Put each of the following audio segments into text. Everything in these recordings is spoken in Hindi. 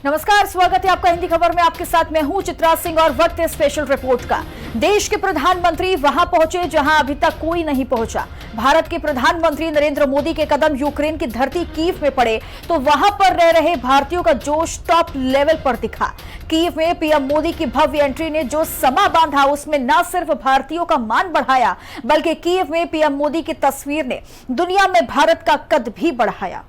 नमस्कार, स्वागत है आपका हिंदी खबर में। आपके साथ मैं हूं चित्रा सिंह और वक्त है स्पेशल रिपोर्ट का। देश के प्रधानमंत्री वहां पहुंचे जहां अभी तक कोई नहीं पहुंचा। भारत के प्रधानमंत्री नरेंद्र मोदी के कदम यूक्रेन की धरती कीव में पड़े तो वहां पर रह रहे भारतीयों का जोश टॉप लेवल पर दिखा। कीव में पीएम मोदी की भव्य एंट्री ने जो समा बांधा उसमें न सिर्फ भारतीयों का मान बढ़ाया बल्कि कीव में पीएम मोदी की तस्वीर ने दुनिया में भारत का कद भी बढ़ाया।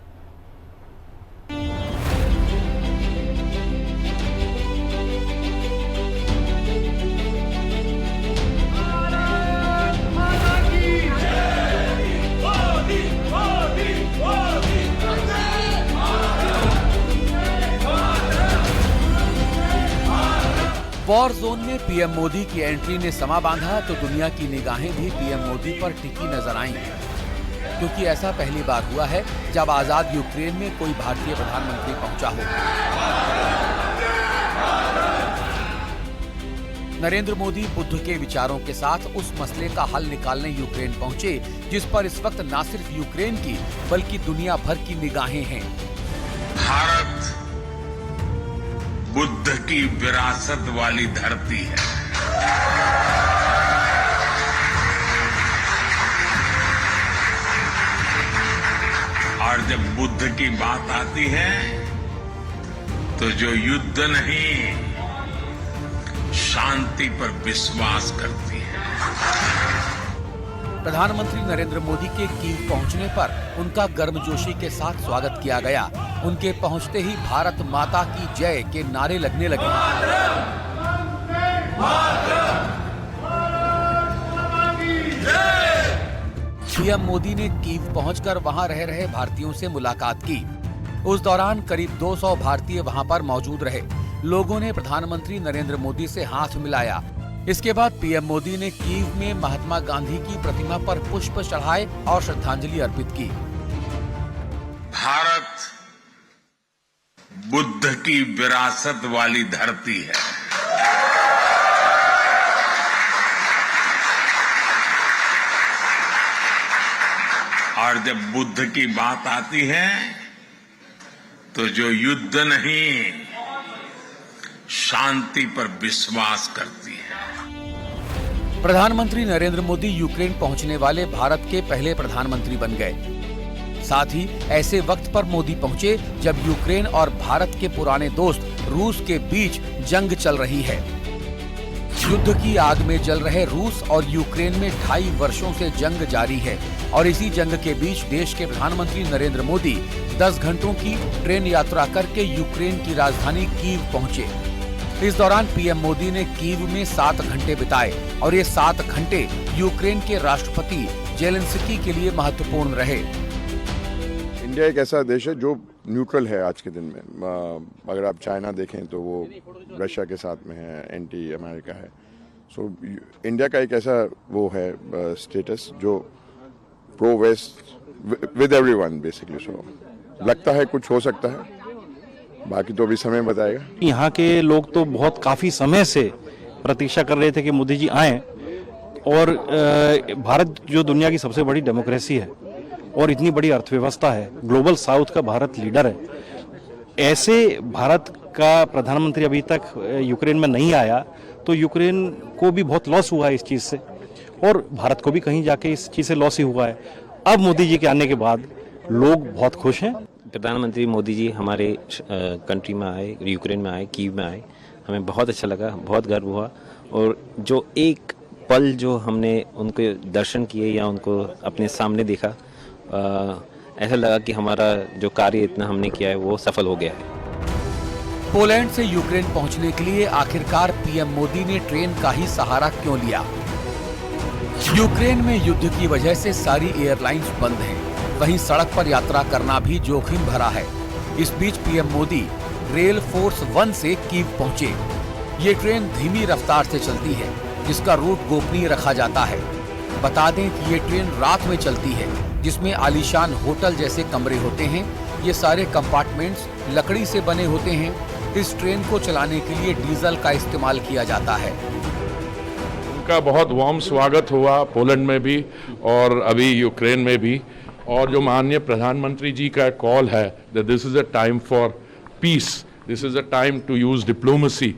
वॉर जोन में पीएम मोदी की एंट्री ने समा बांधा तो दुनिया की निगाहें भी पीएम मोदी पर टिकी नजर आईं, क्योंकि ऐसा पहली बार हुआ है जब आजाद यूक्रेन में कोई भारतीय प्रधानमंत्री पहुंचा हो। नरेंद्र मोदी बुद्ध के विचारों के साथ उस मसले का हल निकालने यूक्रेन पहुंचे जिस पर इस वक्त न सिर्फ यूक्रेन की बल्कि दुनिया भर की निगाहें हैं। भारत बुद्ध की विरासत वाली धरती है। और जब बुद्ध की बात आती है तो जो युद्ध नहीं शांति पर विश्वास करती है। प्रधानमंत्री नरेंद्र मोदी के कीव पहुंचने पर उनका गर्मजोशी के साथ स्वागत किया गया। उनके पहुंचते ही भारत माता की जय के नारे लगने लगे। पीएम मोदी ने कीव पहुंचकर वहां रह रहे भारतीयों से मुलाकात की। उस दौरान करीब 200 भारतीय वहां पर मौजूद रहे। लोगों ने प्रधानमंत्री नरेंद्र मोदी से हाथ मिलाया। इसके बाद पीएम मोदी ने कीव में महात्मा गांधी की प्रतिमा पर पुष्प चढ़ाए और श्रद्धांजलि अर्पित की। भारत बुद्ध की विरासत वाली धरती है। और जब बुद्ध की बात आती है तो जो युद्ध नहीं शांति पर विश्वास करती है। प्रधानमंत्री नरेंद्र मोदी यूक्रेन पहुंचने वाले भारत के पहले प्रधानमंत्री बन गए। साथ ही ऐसे वक्त पर मोदी पहुंचे जब यूक्रेन और भारत के पुराने दोस्त रूस के बीच जंग चल रही है। युद्ध की आग में जल रहे रूस और यूक्रेन में 2.5 वर्षों से जंग जारी है और इसी जंग के बीच देश के प्रधानमंत्री नरेंद्र मोदी 10 घंटों की ट्रेन यात्रा करके यूक्रेन की राजधानी कीव पहुंचे। इस दौरान पीएम मोदी ने कीव में 7 घंटे बिताए और ये 7 घंटे यूक्रेन के राष्ट्रपति जेलेंस्की के लिए महत्वपूर्ण रहे। इंडिया एक ऐसा देश है जो न्यूट्रल है आज के दिन में। अगर आप चाइना देखें तो वो रशिया के साथ में है, एंटी अमेरिका है। सो इंडिया का एक ऐसा वो है स्टेटस जो pro west with everyone basically. So लगता है कुछ हो सकता है, बाकी तो अभी समय बताएगा। यहाँ के लोग तो बहुत काफी समय से प्रतीक्षा कर रहे थे कि मोदी जी आए और भारत जो दुनिया की सबसे बड़ी डेमोक्रेसी है और इतनी बड़ी अर्थव्यवस्था है, ग्लोबल साउथ का भारत लीडर है, ऐसे भारत का प्रधानमंत्री अभी तक यूक्रेन में नहीं आया तो यूक्रेन को भी बहुत लॉस हुआ है इस चीज़ से और भारत को भी कहीं जाके इस चीज़ से लॉस ही हुआ है। अब मोदी जी के आने के बाद लोग बहुत खुश हैं। प्रधानमंत्री मोदी जी हमारे कंट्री में आए, यूक्रेन में आए, कीव में आए, हमें बहुत अच्छा लगा, बहुत गर्व हुआ। और जो एक पल जो हमने उनके दर्शन किए या उनको अपने सामने देखा, ऐसा लगा कि हमारा जो कार्य इतना हमने किया है वो सफल हो गया है। पोलैंड से यूक्रेन पहुंचने के लिए आखिरकार पीएम मोदी ने ट्रेन का ही सहारा क्यों लिया? यूक्रेन में युद्ध की वजह से सारी एयरलाइंस बंद हैं। वहीं सड़क पर यात्रा करना भी जोखिम भरा है। इस बीच पीएम मोदी रेल फोर्स 1 से कीव पहुंचे। ये ट्रेन धीमी रफ्तार से चलती है जिसका रूट गोपनीय रखा जाता है। बता दें कि ये ट्रेन रात में चलती है, जिसमें आलीशान होटल जैसे कमरे होते हैं। ये सारे कंपार्टमेंट्स लकड़ी से बने होते हैं। इस ट्रेन को चलाने के लिए डीजल का इस्तेमाल किया जाता है। उनका बहुत वार्म स्वागत हुआ पोलैंड में भी और अभी यूक्रेन में भी। और जो माननीय प्रधानमंत्री जी का कॉल है that this is a time for peace, this is a time to use diplomacy,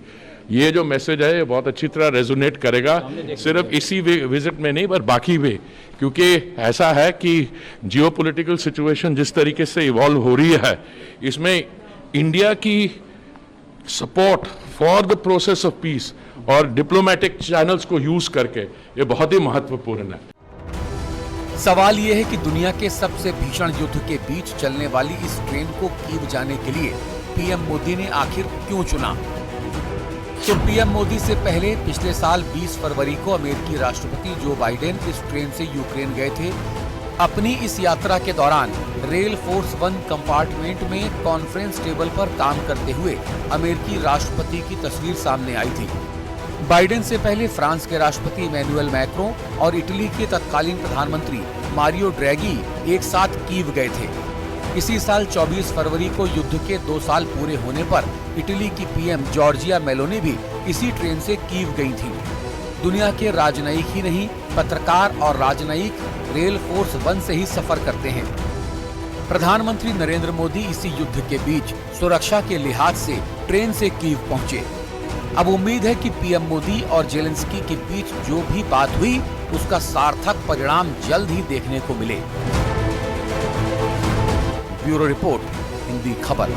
ये जो मैसेज है ये बहुत अच्छी तरह रेजोनेट करेगा, सिर्फ इसी विजिट में नहीं पर बाकी भी, क्योंकि ऐसा है कि जियोपॉलिटिकल सिचुएशन जिस तरीके से इवॉल्व हो रही है, इसमें इंडिया की support for the process of peace और डिप्लोमेटिक चैनल्स को यूज करके ये बहुत ही महत्वपूर्ण है। सवाल ये है कि दुनिया के सबसे भीषण युद्ध के बीच चलने वाली इस ट्रेन को कीव जाने के लिए पीएम मोदी ने आखिर क्यों चुना? तो पीएम मोदी से पहले पिछले साल 20 फरवरी को अमेरिकी राष्ट्रपति जो बाइडेन इस ट्रेन से यूक्रेन गए थे। अपनी इस यात्रा के दौरान रेल फोर्स 1 कंपार्टमेंट में कॉन्फ्रेंस टेबल पर काम करते हुए अमेरिकी राष्ट्रपति की तस्वीर सामने आई थी। बाइडेन से पहले फ्रांस के राष्ट्रपति इमैनुअल मैक्रों और इटली के तत्कालीन प्रधानमंत्री मारियो ड्रैगी एक साथ कीव गए थे। इसी साल 24 फरवरी को युद्ध के 2 साल पूरे होने पर इटली की पीएम जॉर्जिया मेलोनी भी इसी ट्रेन से कीव गई थी। दुनिया के राजनयिक ही नहीं, पत्रकार और राजनयिक रेल फोर्स 1 से ही सफर करते हैं। प्रधानमंत्री नरेंद्र मोदी इसी युद्ध के बीच सुरक्षा के लिहाज से ट्रेन से कीव पहुंचे। अब उम्मीद है कि पीएम मोदी और जेलेंस्की के बीच जो भी बात हुई उसका सार्थक परिणाम जल्द ही देखने को मिले। ब्यूरो रिपोर्ट, हिंदी खबर।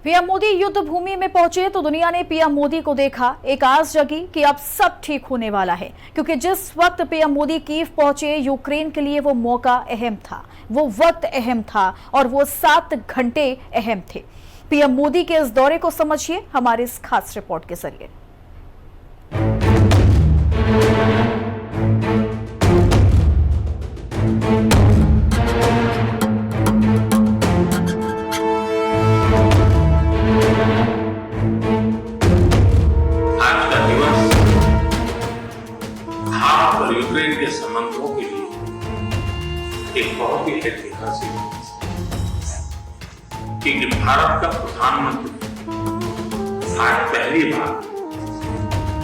पीएम मोदी युद्ध भूमि में पहुंचे तो दुनिया ने पीएम मोदी को देखा। एक आस जगी कि अब सब ठीक होने वाला है, क्योंकि जिस वक्त पीएम मोदी कीव पहुंचे यूक्रेन के लिए वो मौका अहम था, वो वक्त अहम था और वो 7 घंटे अहम थे। पीएम मोदी के इस दौरे को समझिए हमारे इस खास रिपोर्ट के जरिए। यूक्रेन के संबंधों के लिए एक बहुत ही ऐतिहासिक कि भारत का प्रधानमंत्री आज पहली बार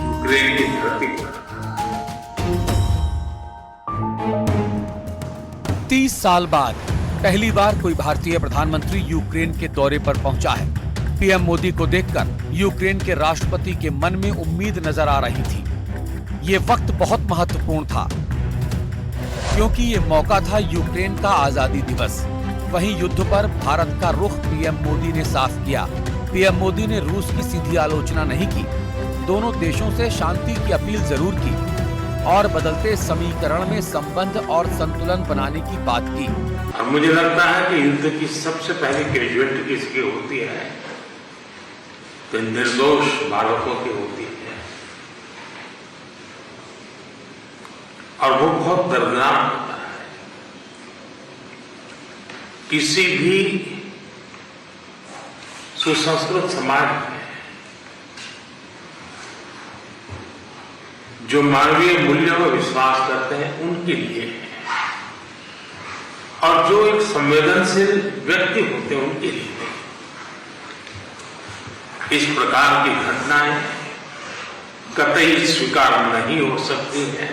यूक्रेन की धरती पर 30 साल बाद पहली बार कोई भारतीय प्रधानमंत्री यूक्रेन के दौरे पर पहुंचा है। पीएम मोदी को देखकर यूक्रेन के राष्ट्रपति के मन में उम्मीद नजर आ रही थी। ये वक्त बहुत महत्वपूर्ण था, क्योंकि ये मौका था यूक्रेन का आजादी दिवस। वहीं युद्ध पर भारत का रुख पीएम मोदी ने साफ किया। पीएम मोदी ने रूस की सीधी आलोचना नहीं की, दोनों देशों से शांति की अपील जरूर की और बदलते समीकरण में संबंध और संतुलन बनाने की बात की। और मुझे लगता है कि युद्ध की सबसे पहली कैजुअलिटी किसकी होती है तो निर्दोष बालकों की होती है, और वो बहुत दर्दनाक होता है। किसी भी सुसंस्कृत समाज में जो मानवीय मूल्यों में विश्वास करते हैं उनके लिए, और जो एक संवेदनशील व्यक्ति होते हैं उनके लिए इस प्रकार की घटनाएं कतई स्वीकार नहीं हो सकती हैं।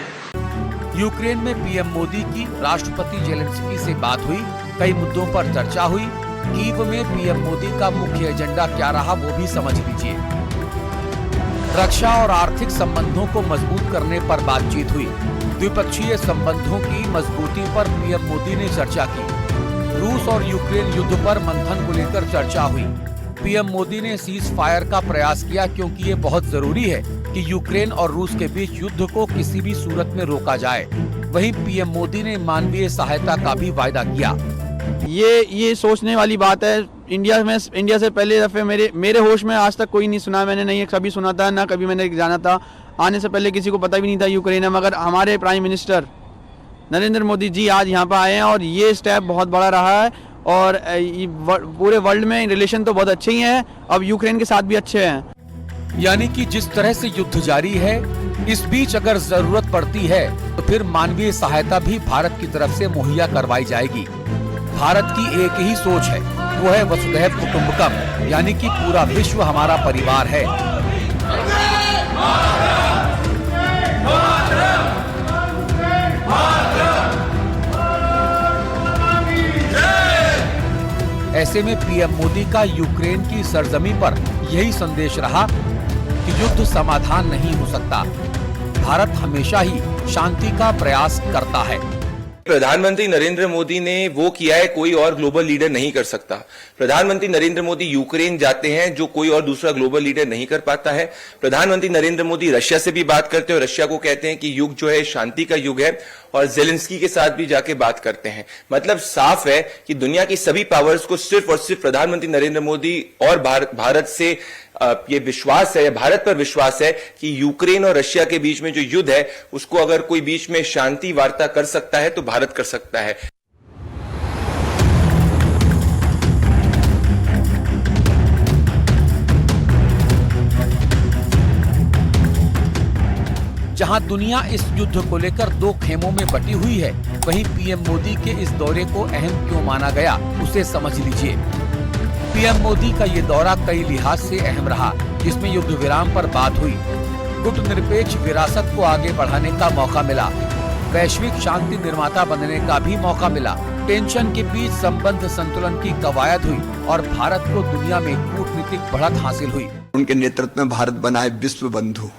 यूक्रेन में पीएम मोदी की राष्ट्रपति जेलेंस्की से बात हुई, कई मुद्दों पर चर्चा हुई। कीव में पीएम मोदी का मुख्य एजेंडा क्या रहा वो भी समझ लीजिए। रक्षा और आर्थिक संबंधों को मजबूत करने पर बातचीत हुई। द्विपक्षीय संबंधों की मजबूती पर पीएम मोदी ने चर्चा की। रूस और यूक्रेन युद्ध पर मंथन को लेकर चर्चा हुई। पीएम मोदी ने सीज फायर का प्रयास किया, क्योंकि ये बहुत जरूरी है कि यूक्रेन और रूस के बीच युद्ध को किसी भी सूरत में रोका जाए। वहीं पीएम मोदी ने मानवीय सहायता का भी वायदा किया। ये सोचने वाली बात है। इंडिया से पहले दफे मेरे होश में आज तक कोई नहीं सुना, मैंने नहीं कभी सुना था, ना कभी मैंने जाना था। आने से पहले किसी को पता भी नहीं था यूक्रेन है, मगर हमारे प्राइम मिनिस्टर नरेंद्र मोदी जी आज यहाँ पर आए हैं और ये स्टेप बहुत बड़ा रहा है। और पूरे वर्ल्ड में रिलेशन तो बहुत अच्छे ही हैं, अब यूक्रेन के साथ भी अच्छे हैं। यानी कि जिस तरह से युद्ध जारी है, इस बीच अगर जरूरत पड़ती है तो फिर मानवीय सहायता भी भारत की तरफ से मुहैया करवाई जाएगी। भारत की एक ही सोच है, वो है वसुधैव कुटुंबकम, यानी कि पूरा विश्व हमारा परिवार है। ऐसे में पीएम मोदी का यूक्रेन की सरजमी पर यही संदेश रहा कि युद्ध समाधान नहीं हो सकता। भारत हमेशा ही शांति का प्रयास करता है। प्रधानमंत्री नरेंद्र मोदी ने वो किया है कोई और ग्लोबल लीडर नहीं कर सकता। प्रधानमंत्री नरेंद्र मोदी यूक्रेन जाते हैं जो कोई और दूसरा ग्लोबल लीडर नहीं कर पाता है। प्रधानमंत्री नरेंद्र मोदी रशिया से भी बात करते हैं और रशिया को कहते हैं कि युग जो है शांति का युग है, और जेलेंस्की के साथ भी जाके बात करते हैं। मतलब साफ है कि दुनिया की सभी पावर्स को सिर्फ और सिर्फ प्रधानमंत्री नरेंद्र मोदी और भारत से ये विश्वास है, भारत पर विश्वास है कि यूक्रेन और रशिया के बीच में जो युद्ध है उसको अगर कोई बीच में शांति वार्ता कर सकता है तो भारत कर सकता है। जहां दुनिया इस युद्ध को लेकर दो खेमों में बटी हुई है, वहीं पीएम मोदी के इस दौरे को अहम क्यों माना गया, उसे समझ लीजिए। पीएम मोदी का ये दौरा कई लिहाज से अहम रहा, जिसमें युद्ध विराम पर बात हुई, गुटनिरपेक्ष विरासत को आगे बढ़ाने का मौका मिला, वैश्विक शांति निर्माता बनने का भी मौका मिला, टेंशन के बीच संबंध संतुलन की कवायद हुई और भारत को दुनिया में कूटनीतिक बढ़त हासिल हुई। उनके नेतृत्व में भारत बना है विश्व बंधु।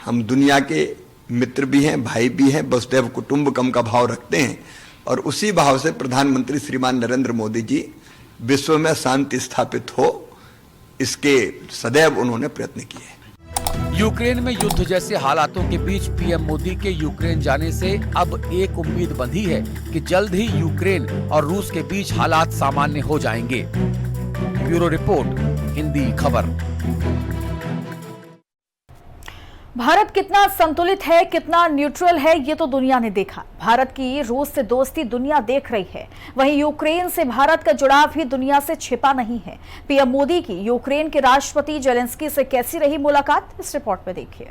हम दुनिया के मित्र भी हैं, भाई भी हैं, वसुधैव कुटुंबकम का भाव रखते हैं, और उसी भाव से प्रधानमंत्री श्रीमान नरेंद्र मोदी जी विश्व में शांति स्थापित हो, इसके सदैव उन्होंने प्रयत्न किए। यूक्रेन में युद्ध जैसे हालातों के बीच पीएम मोदी के यूक्रेन जाने से अब एक उम्मीद बंधी है कि जल्द ही यूक्रेन और रूस के बीच हालात सामान्य हो जाएंगे। ब्यूरो रिपोर्ट, हिंदी खबर। भारत कितना संतुलित है, कितना न्यूट्रल है, ये तो दुनिया ने देखा। भारत की रूस से दोस्ती दुनिया देख रही है, वहीं यूक्रेन से भारत का जुड़ाव भी दुनिया से छिपा नहीं है। पीएम मोदी की यूक्रेन के राष्ट्रपति जेलेंस्की से कैसी रही मुलाकात, इस रिपोर्ट में देखिए।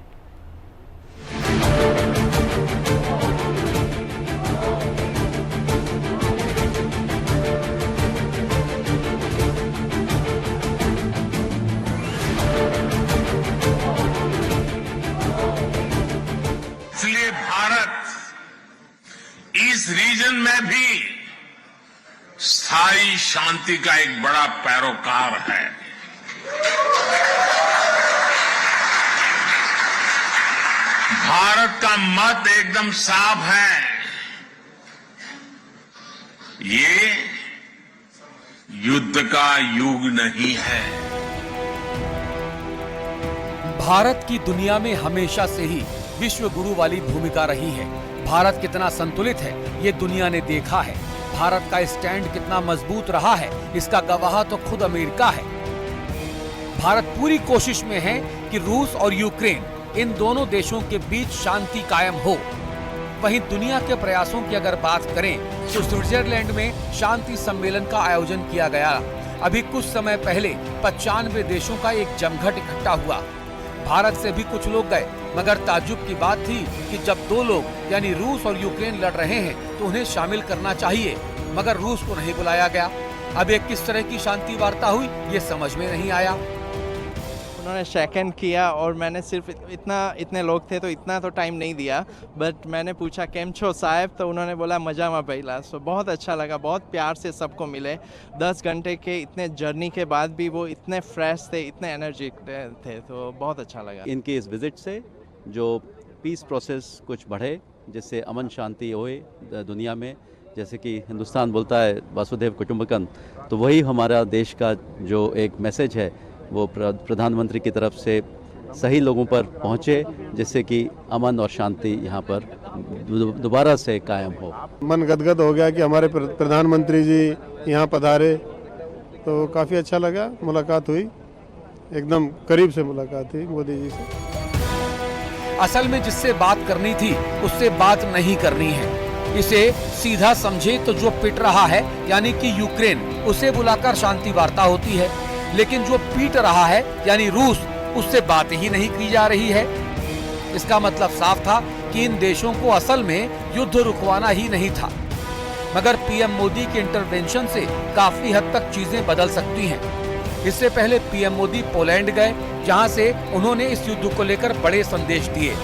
इसलिए भारत इस रीजन में भी स्थायी शांति का एक बड़ा पैरोकार है। भारत का मत एकदम साफ है, ये युद्ध का युग नहीं है। भारत की दुनिया में हमेशा से ही विश्व गुरु वाली भूमिका रही है। भारत कितना संतुलित है, ये दुनिया ने देखा है। भारत का स्टैंड कितना मजबूत रहा है, इसका गवाह तो खुद अमेरिका है। भारत पूरी कोशिश में है कि रूस और यूक्रेन, इन दोनों देशों के बीच शांति कायम हो। वहीं दुनिया के प्रयासों की अगर बात करें तो स्विट्जरलैंड में शांति सम्मेलन का आयोजन किया गया। अभी कुछ समय पहले 95 देशों का एक जमघट इकट्ठा हुआ। भारत से भी कुछ लोग गए, मगर ताज्जुब की बात थी कि जब दो लोग यानी रूस और यूक्रेन लड़ रहे हैं तो उन्हें शामिल करना चाहिए, मगर रूस को नहीं बुलाया गया। अब एक किस तरह की शांति वार्ता हुई, ये समझ में नहीं आया। उन्होंने सेकंड किया और मैंने सिर्फ इतने लोग थे तो इतना तो टाइम नहीं दिया, बट मैंने पूछा केम छो साहब, तो उन्होंने बोला मजा में पहला। सो बहुत अच्छा लगा, बहुत प्यार से सबको मिले। 10 घंटे के इतने जर्नी के बाद भी वो इतने फ्रेश थे, इतने एनर्जी थे, तो बहुत अच्छा लगा। इनके इस विजिट से जो पीस प्रोसेस कुछ बढ़े, जिससे अमन शांति होए दुनिया में, जैसे कि हिंदुस्तान बोलता है वसुधैव कुटुंबकम, तो वही हमारा देश का जो एक मैसेज है वो प्रधानमंत्री की तरफ से सही लोगों पर पहुंचे, जिससे कि अमन और शांति यहाँ पर दोबारा से कायम हो। मन गदगद हो गया कि हमारे प्रधानमंत्री जी यहाँ पधारे, तो काफ़ी अच्छा लगा। मुलाकात हुई, एकदम करीब से मुलाकात हुई मोदी जी से। असल में जिससे बात करनी थी उससे बात नहीं करनी है। इसे सीधा समझे तो जो पिट रहा है यानी कि यूक्रेन, उसे बुलाकर शांति वार्ता होती है, लेकिन जो पीट रहा है यानी रूस, उससे बात ही नहीं की जा रही है। इसका मतलब साफ था कि इन देशों को असल में युद्ध रुकवाना ही नहीं था। मगर पीएम मोदी के इंटरवेंशन से काफी हद तक चीजें बदल सकती हैं। इससे पहले पीएम मोदी पोलैंड गए, जहां से उन्होंने इस युद्ध को लेकर बड़े संदेश दिए।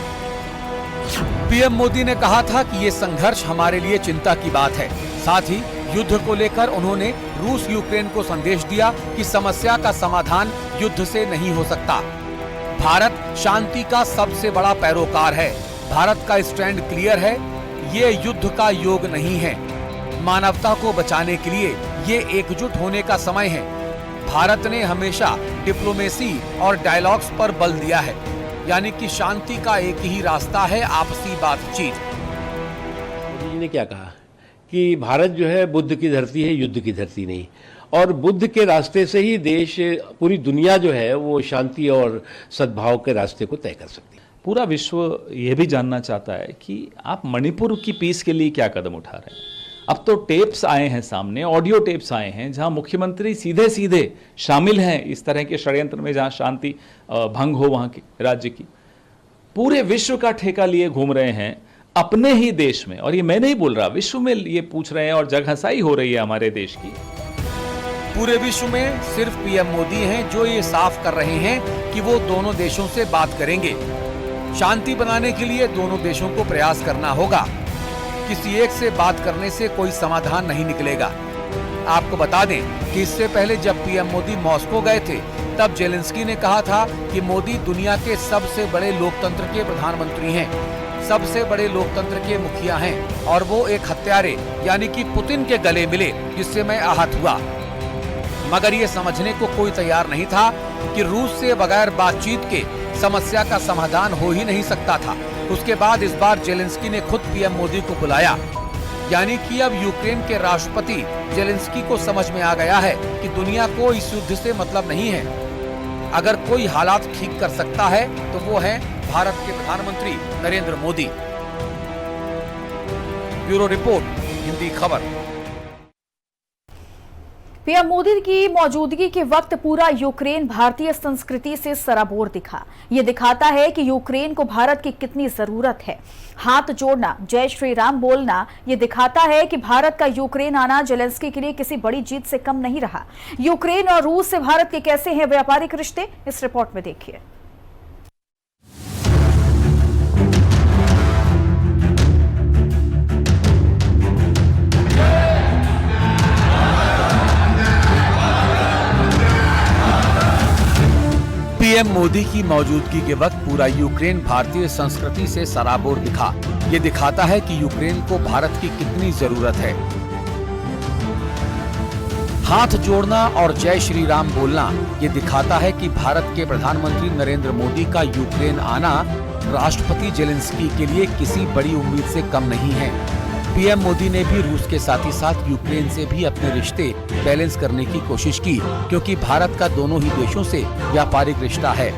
पीएम मोदी ने कहा था कि ये संघर्ष हमारे लिए चिंता की बात है। साथ ही युद्ध को लेकर उन्होंने रूस यूक्रेन को संदेश दिया कि समस्या का समाधान युद्ध से नहीं हो सकता। भारत शांति का सबसे बड़ा पैरोकार है। भारत का स्टैंड क्लियर है, ये युद्ध का योग नहीं है। मानवता को बचाने के लिए ये एकजुट होने का समय है। भारत ने हमेशा डिप्लोमेसी और डायलॉग्स पर बल दिया है, यानी कि शांति का एक ही रास्ता है, आपसी बातचीत। मोदी जी ने क्या कहा कि भारत जो है बुद्ध की धरती है, युद्ध की धरती नहीं, और बुद्ध के रास्ते से ही देश, पूरी दुनिया जो है वो शांति और सद्भाव के रास्ते को तय कर सकती है। पूरा विश्व ये भी जानना चाहता है कि आप मणिपुर की पीस के लिए क्या कदम उठा रहे हैं। अब तो टेप्स आए हैं सामने, ऑडियो टेप्स आए हैं, जहां मुख्यमंत्री सीधे सीधे शामिल हैं इस तरह के षड्यंत्र में जहां शांति भंग हो वहां की राज्य की। पूरे विश्व का ठेका लिए घूम रहे हैं अपने ही देश में, और ये मैं नहीं बोल रहा, विश्व में ये पूछ रहे हैं और जगहसाई हो रही है हमारे देश की। पूरे विश्व में सिर्फ पीएम मोदी हैं जो ये साफ कर रहे हैं कि वो दोनों देशों से बात करेंगे। शांति बनाने के लिए दोनों देशों को प्रयास करना होगा। किसी एक से बात करने से कोई समाधान नहीं निकलेगा। आपको बता दें कि इससे पहले जब पीएम मोदी मॉस्को गए थे, तब जेलेंस्की ने कहा था कि मोदी दुनिया के सबसे बड़े लोकतंत्र के प्रधानमंत्री हैं, सबसे बड़े लोकतंत्र के मुखिया हैं, और वो एक हत्यारे यानी कि पुतिन के गले मिले, जिससे मैं आहत हुआ। मगर ये समझने को कोई तैयार नहीं था कि रूस से बगैर बातचीत के समस्या का समाधान हो ही नहीं सकता था। उसके बाद इस बार जेलेंस्की ने खुद पीएम मोदी को बुलाया, यानी कि अब यूक्रेन के राष्ट्रपति जेलेंस्की को समझ में आ गया है कि दुनिया को इस युद्ध से मतलब नहीं है। अगर कोई हालात ठीक कर सकता है तो वो है भारत के प्रधानमंत्री नरेंद्र मोदी। ब्यूरो रिपोर्ट, हिंदी खबर। पीएम मोदी की मौजूदगी के वक्त पूरा यूक्रेन भारतीय संस्कृति से सराबोर दिखा। ये दिखाता है कि यूक्रेन को भारत की कितनी जरूरत है। हाथ जोड़ना, जय श्री राम बोलना, ये दिखाता है कि भारत का यूक्रेन आना जेलेंस्की के लिए किसी बड़ी जीत से कम नहीं रहा। यूक्रेन और रूस से भारत के कैसे हैं व्यापारिक रिश्ते, इस रिपोर्ट में देखिए। पीएम मोदी की मौजूदगी के वक्त पूरा यूक्रेन भारतीय संस्कृति से सराबोर दिखा। ये दिखाता है कि यूक्रेन को भारत की कितनी जरूरत है। हाथ जोड़ना और जय श्री राम बोलना, ये दिखाता है कि भारत के प्रधानमंत्री नरेंद्र मोदी का यूक्रेन आना राष्ट्रपति जेलेंस्की के लिए किसी बड़ी उम्मीद से कम नहीं है। पीएम मोदी ने भी रूस के साथ ही साथ यूक्रेन से भी अपने रिश्ते बैलेंस करने की कोशिश की, क्योंकि भारत का दोनों ही देशों से व्यापारिक रिश्ता है।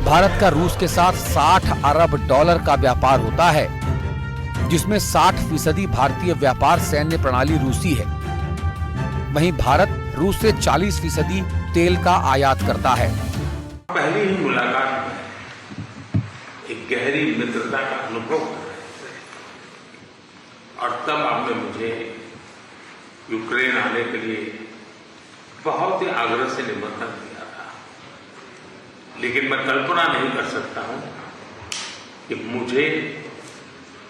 भारत का रूस के साथ 60 अरब डॉलर का व्यापार होता है, जिसमें 60% भारतीय व्यापार सैन्य प्रणाली रूसी है। वहीं भारत रूस से 40% तेल का आयात करता है। पहली ही मुलाकात में एक गहरी मित्रता का अनुभव, और तब आपने मुझे यूक्रेन आने के लिए बहुत ही आग्रह से निमंत्रण दिया था। लेकिन मैं कल्पना नहीं कर सकता हूं कि मुझे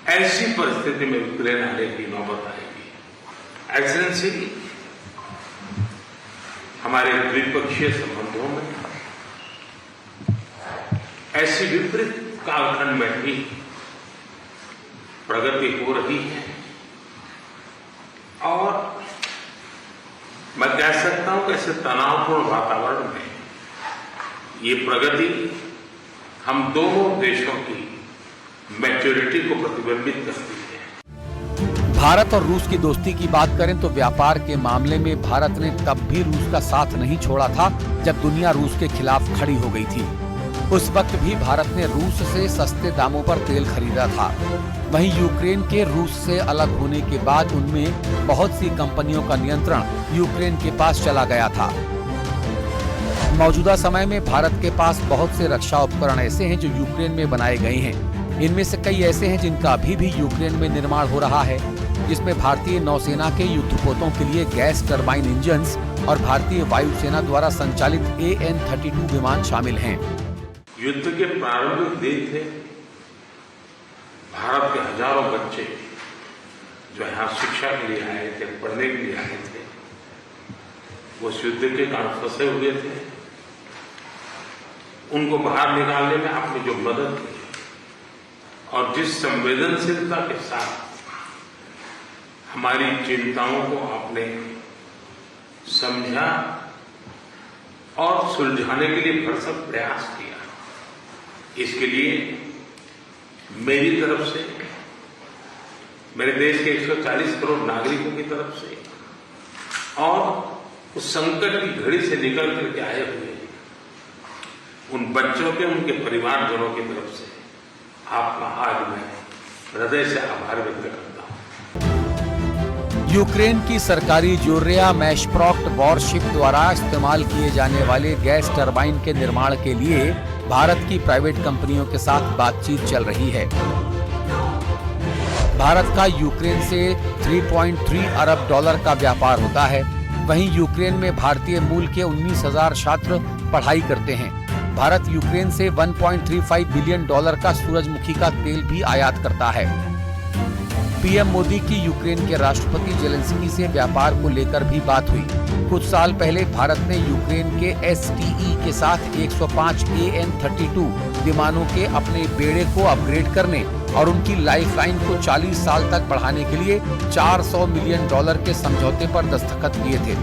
ऐसी परिस्थिति में यूक्रेन आने की नौबत आएगी। एक्सेलेंसी, हमारे द्विपक्षीय संबंधों में ऐसी विपरीत कालखंड में भी प्रगति हो रही है, और मैं कह सकता हूं कि ऐसे तनावपूर्ण वातावरण में ये प्रगति हम दोनों देशों की मैच्योरिटी को प्रतिबिंबित करती है। भारत और रूस की दोस्ती की बात करें तो व्यापार के मामले में भारत ने तब भी रूस का साथ नहीं छोड़ा था जब दुनिया रूस के खिलाफ खड़ी हो गई थी। उस वक्त भी भारत ने रूस से सस्ते दामों पर तेल खरीदा था। वहीं यूक्रेन के रूस से अलग होने के बाद उनमें बहुत सी कंपनियों का नियंत्रण यूक्रेन के पास चला गया था। मौजूदा समय में भारत के पास बहुत से रक्षा उपकरण ऐसे हैं जो यूक्रेन में बनाए गए हैं। इनमें से कई ऐसे हैं जिनका अभी भी यूक्रेन में निर्माण हो रहा है, जिसमें भारतीय नौसेना के युद्धपोतों के लिए गैस टरबाइन इंजन्स और भारतीय वायुसेना द्वारा संचालित AN-32 विमान शामिल हैं। युद्ध के प्रारंभिक दिन थे, भारत के हजारों बच्चे जो यहाँ शिक्षा के लिए आए थे, पढ़ने के लिए आए थे, वो युद्ध के कारण फंसे हुए थे। उनको बाहर निकालने में आपने जो मदद की और जिस संवेदनशीलता के साथ हमारी चिंताओं को आपने समझा और सुलझाने के लिए भरसक प्रयास किया, इसके लिए मेरी तरफ से, मेरे देश के 140 करोड़ नागरिकों की तरफ से और उस संकट की घड़ी से निकल करके आए हुए उन बच्चों के, उनके परिवारजनों की तरफ से आपका आज मैं हृदय से आभार व्यक्त करता हूं। यूक्रेन की सरकारी जोर्या मैशप्रॉक्ट वॉरशिप द्वारा इस्तेमाल किए जाने वाले गैस टरबाइन के निर्माण के लिए भारत की प्राइवेट कंपनियों के साथ बातचीत चल रही है। भारत का यूक्रेन से 3.3 अरब डॉलर का व्यापार होता है। वहीं यूक्रेन में भारतीय मूल के 19,000 छात्र पढ़ाई करते हैं। भारत यूक्रेन से 1.35 बिलियन डॉलर का सूरजमुखी का तेल भी आयात करता है। पीएम मोदी की यूक्रेन के राष्ट्रपति जेलेंस्की से व्यापार को लेकर भी बात हुई। कुछ साल पहले भारत ने यूक्रेन के STE के साथ 105 AN-32 विमानों के अपने बेड़े को अपग्रेड करने और उनकी लाइफलाइन को 40 साल तक बढ़ाने के लिए $400 मिलियन के समझौते पर दस्तखत किए थे।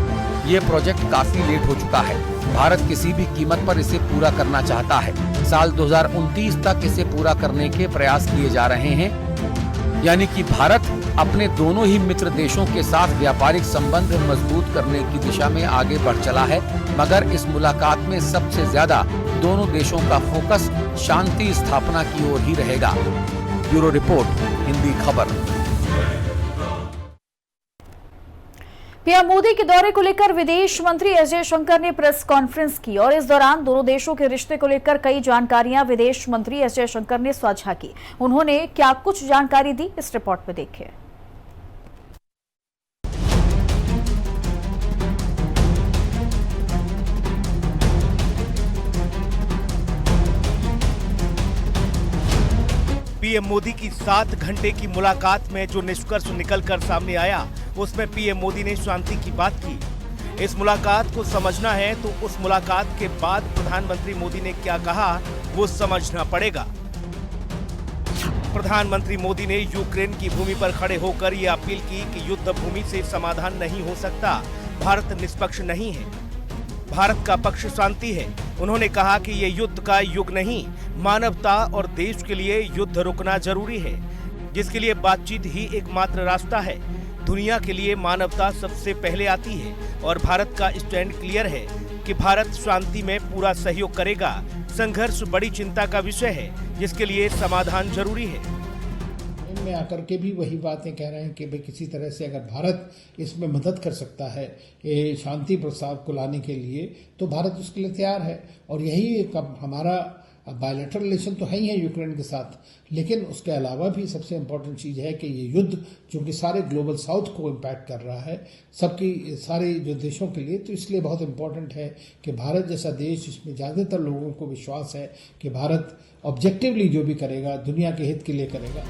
ये प्रोजेक्ट काफी लेट हो चुका है। भारत किसी भी कीमत पर इसे पूरा करना चाहता है। साल 2029 तक इसे पूरा करने के प्रयास किए जा रहे हैं। यानी कि भारत अपने दोनों ही मित्र देशों के साथ व्यापारिक संबंध मजबूत करने की दिशा में आगे बढ़ चला है। मगर इस मुलाकात में सबसे ज्यादा दोनों देशों का फोकस शांति स्थापना की ओर ही रहेगा। ब्यूरो रिपोर्ट, हिंदी खबर। पीएम मोदी के दौरे को लेकर विदेश मंत्री एस जयशंकर ने प्रेस कॉन्फ्रेंस की और इस दौरान दोनों देशों के रिश्ते को लेकर कई जानकारियां विदेश मंत्री एस जयशंकर ने साझा की। उन्होंने क्या कुछ जानकारी दी, इस रिपोर्ट में देखिए। पीएम मोदी की 7 घंटे की मुलाकात में जो निष्कर्ष निकलकर सामने आया, उसमें पीएम मोदी ने शांति की बात की। इस मुलाकात को समझना है तो उस मुलाकात के बाद प्रधानमंत्री मोदी ने क्या कहा वो समझना पड़ेगा। प्रधानमंत्री मोदी ने यूक्रेन की भूमि पर खड़े होकर ये अपील की कि युद्ध भूमि से समाधान नहीं हो सकता। भारत निष्पक्ष नहीं है, भारत का पक्ष शांति है। उन्होंने कहा कि ये युद्ध का युग नहीं, मानवता और देश के लिए युद्ध रुकना जरूरी है, जिसके लिए बातचीत ही एकमात्र रास्ता है। दुनिया के लिए मानवता सबसे पहले आती है और भारत का स्टैंड क्लियर है कि भारत शांति में पूरा सहयोग करेगा। संघर्ष बड़ी चिंता का विषय है, जिसके लिए समाधान जरूरी है। में आकर के भी वही बातें कह रहे हैं कि भाई किसी तरह से अगर भारत इसमें मदद कर सकता है ये शांति प्रस्ताव को लाने के लिए, तो भारत उसके लिए तैयार है। और यही हमारा बायलैटरल रिलेशन तो है ही है यूक्रेन के साथ, लेकिन उसके अलावा भी सबसे इम्पोर्टेंट चीज़ है कि ये युद्ध जो कि सारे ग्लोबल साउथ को इम्पैक्ट कर रहा है, सबकी सारे जो देशों के लिए, तो इसलिए बहुत इम्पोर्टेंट है कि भारत जैसा देश, जिसमें ज़्यादातर लोगों को विश्वास है कि भारत ऑब्जेक्टिवली जो भी करेगा दुनिया के हित के लिए करेगा।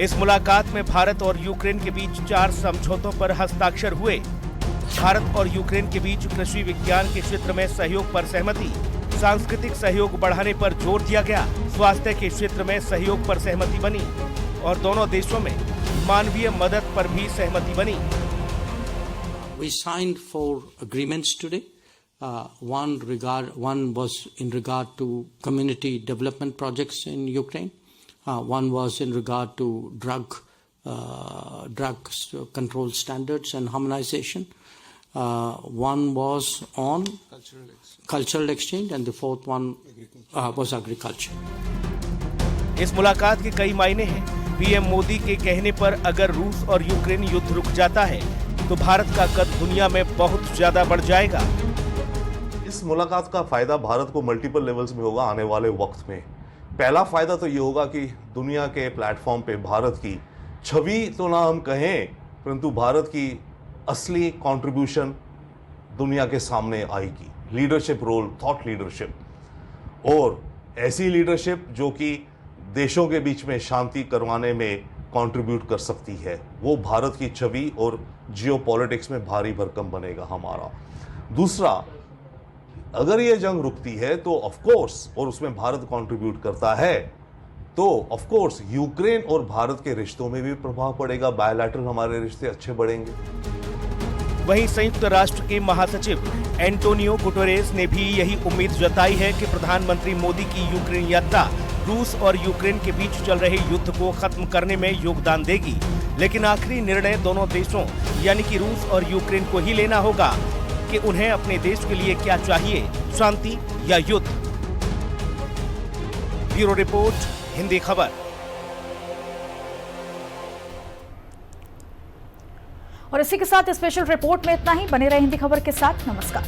इस मुलाकात में भारत और यूक्रेन के बीच 4 समझौतों पर हस्ताक्षर हुए। भारत और यूक्रेन के बीच कृषि विज्ञान के क्षेत्र में सहयोग पर सहमति, सांस्कृतिक सहयोग बढ़ाने पर जोर दिया गया, स्वास्थ्य के क्षेत्र में सहयोग पर सहमति बनी और दोनों देशों में मानवीय मदद पर भी सहमति बनी। We signed 4 agreements today. One was in regard to community development projects in Ukraine. One was in regard to drug control standards and harmonization. One was on cultural exchange, and the fourth one was agriculture. इस मुलाकात के कई मायने हैं। पीएम मोदी के कहने पर अगर रूस और यूक्रेन युद्ध रुक जाता है तो भारत का कद दुनिया में बहुत ज्यादा बढ़ जाएगा। इस मुलाकात का फ़ायदा भारत को मल्टीपल लेवल्स में होगा आने वाले वक्त में। पहला फ़ायदा तो ये होगा कि दुनिया के प्लेटफॉर्म पे भारत की छवि तो ना हम कहें, परंतु भारत की असली कंट्रीब्यूशन दुनिया के सामने आएगी। लीडरशिप रोल, थॉट लीडरशिप, और ऐसी लीडरशिप जो कि देशों के बीच में शांति करवाने में कंट्रीब्यूट कर सकती है, वो भारत की छवि और जियोपॉलिटिक्स में भारी भरकम बनेगा हमारा। दूसरा, अगर ये जंग रुकती है तो ऑफ कोर्स, और उसमें भारत कंट्रीब्यूट करता है, तो ऑफ कोर्स यूक्रेन और भारत के रिश्तों में भी प्रभाव पड़ेगा, बायलैटरल हमारे रिश्ते अच्छे बढ़ेंगे। वहीं संयुक्त राष्ट्र के महासचिव एंटोनियो गुटेरेस ने भी यही उम्मीद जताई है कि प्रधानमंत्री मोदी की यूक्रेन यात्रा रूस और यूक्रेन के बीच चल रहे युद्ध को खत्म करने में योगदान देगी। लेकिन आखिरी निर्णय दोनों देशों यानी कि रूस और यूक्रेन को ही लेना होगा कि उन्हें अपने देश के लिए क्या चाहिए, शांति या युद्ध। ब्यूरो रिपोर्ट, हिंदी खबर। और इसी के साथ स्पेशल रिपोर्ट में इतना ही। बने रहे हिंदी खबर के साथ। नमस्कार।